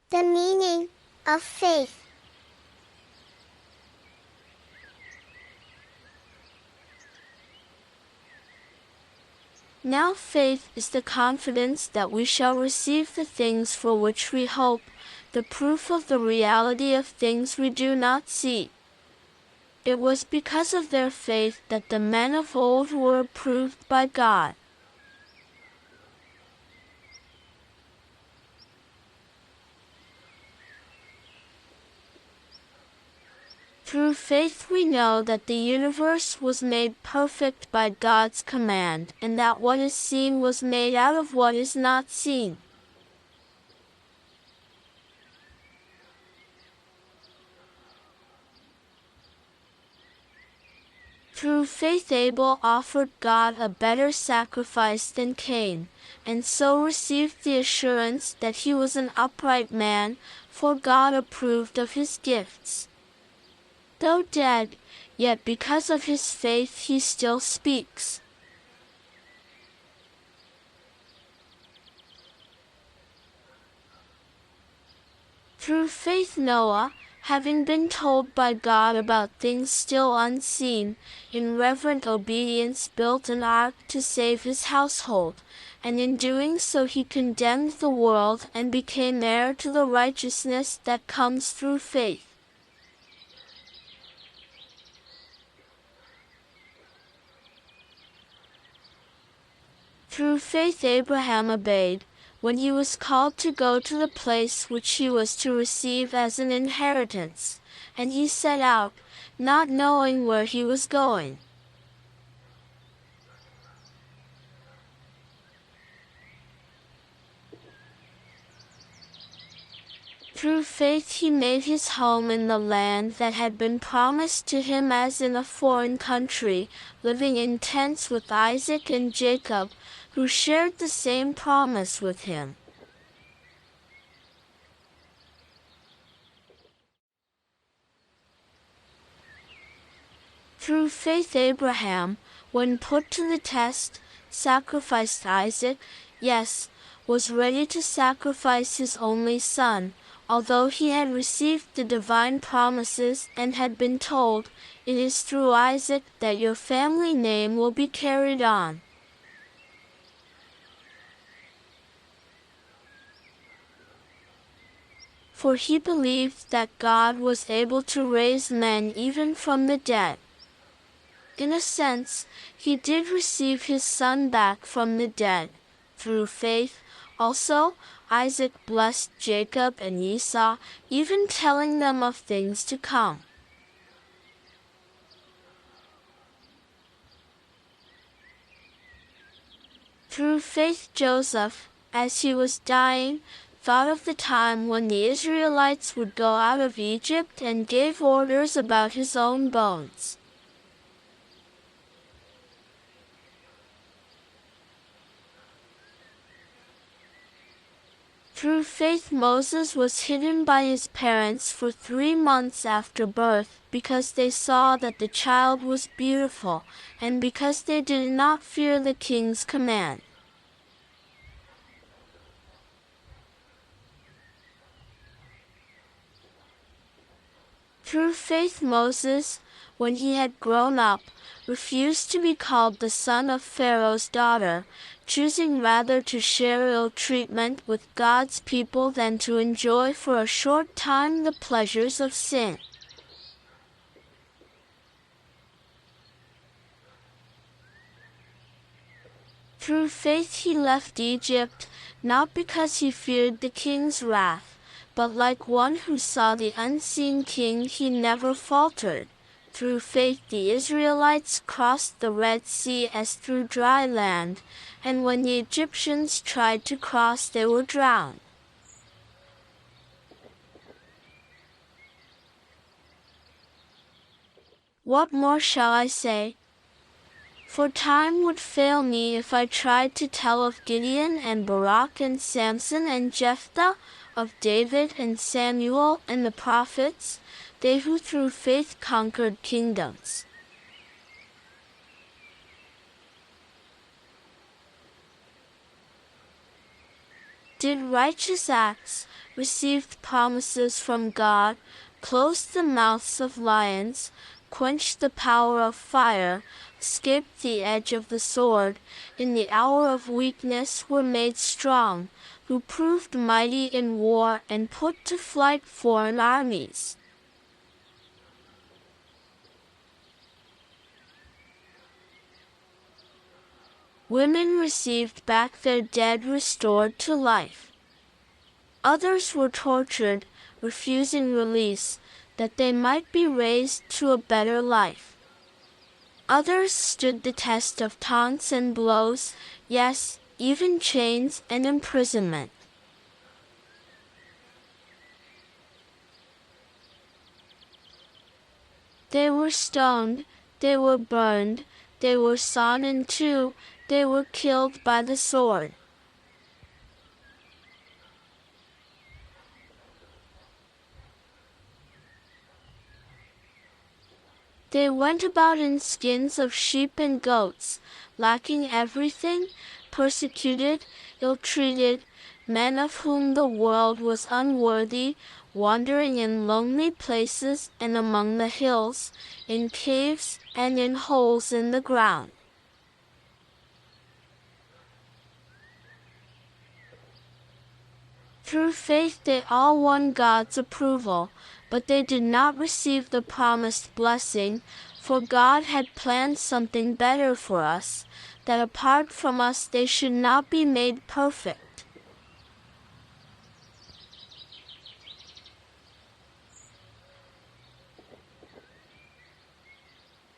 The meaning of faith. Now faith is the confidence that we shall receive the things for which we hope, the proof of the reality of things we do not see. It was because of their faith that the men of old were approved by God. Through faith we know that the universe was made perfect by God's command, and that what is seen was made out of what is not seen. Through faith Abel offered God a better sacrifice than Cain, and so received the assurance that he was an upright man, for God approved of his gifts. Though dead, yet because of his faith he still speaks. Through faith Noah, having been told by God about things still unseen, in reverent obedience built an ark to save his household, and in doing so he condemned the world and became heir to the righteousness that comes through faith. Through faith Abraham obeyed, when he was called to go to the place which he was to receive as an inheritance, and he set out, not knowing where he was going. Through faith he made his home in the land that had been promised to him as in a foreign country, living in tents with Isaac and Jacob, who shared the same promise with him. Through faith Abraham, when put to the test, sacrificed Isaac, yes, was ready to sacrifice his only son, although he had received the divine promises and had been told, "It is through Isaac that your family name will be carried on." For he believed that God was able to raise men even from the dead. In a sense, he did receive his son back from the dead. Through faith, also, Isaac blessed Jacob and Esau, even telling them of things to come. Through faith Joseph, as he was dying, thought of the time when the Israelites would go out of Egypt and gave orders about his own bones. Through faith Moses was hidden by his parents for 3 months after birth, because they saw that the child was beautiful, and because they did not fear the king's command. Through faith Moses, when he had grown up, refused to be called the son of Pharaoh's daughter, choosing rather to share ill treatment with God's people than to enjoy for a short time the pleasures of sin. Through faith he left Egypt, not because he feared the king's wrath, but like one who saw the unseen king he never faltered. Through faith the Israelites crossed the Red Sea as through dry land, and when the Egyptians tried to cross they were drowned. What more shall I say? For time would fail me if I tried to tell of Gideon and Barak and Samson and Jephthah, of David and Samuel and the prophets, they who through faith conquered kingdoms. Did righteous acts, received promises from God, closed the mouths of lions, quenched the power of fire, escaped the edge of the sword, in the hour of weakness were made strong, who proved mighty in war and put to flight foreign armies. Women received back their dead restored to life. Others were tortured, refusing release, that they might be raised to a better life. Others stood the test of taunts and blows, yes, even chains and imprisonment. They were stoned, they were burned, they were sawn in two, they were killed by the sword. They went about in skins of sheep and goats, lacking everything, persecuted, ill-treated, men of whom the world was unworthy, wandering in lonely places and among the hills, in caves and in holes in the ground. Through faith they all won God's approval, but they did not receive the promised blessing, for God had planned something better for us, that apart from us they should not be made perfect.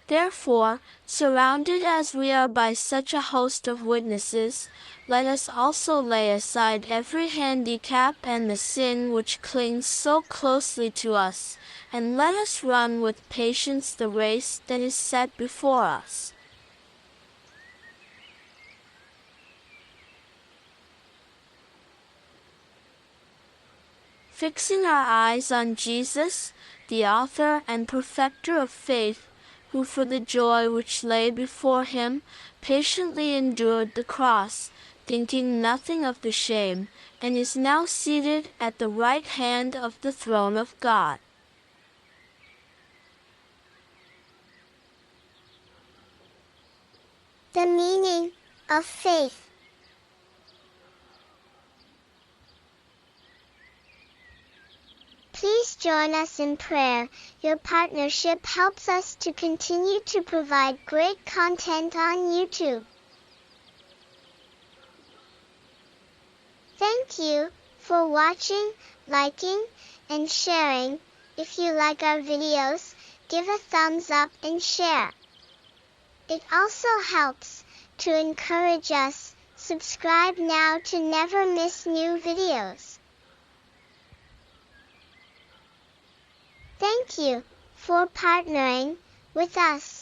Therefore, surrounded as we are by such a host of witnesses, let us also lay aside every handicap and the sin which clings so closely to us, and let us run with patience the race that is set before us. Fixing our eyes on Jesus, the author and perfecter of faith, who for the joy which lay before him patiently endured the cross, thinking nothing of the shame, and is now seated at the right hand of the throne of God. The meaning of faith. Please join us in prayer. Your partnership helps us to continue to provide great content on YouTube. Thank you for watching, liking, and sharing. If you like our videos, give a thumbs up and share. It also helps to encourage us. Subscribe now to never miss new videos. Thank you for partnering with us.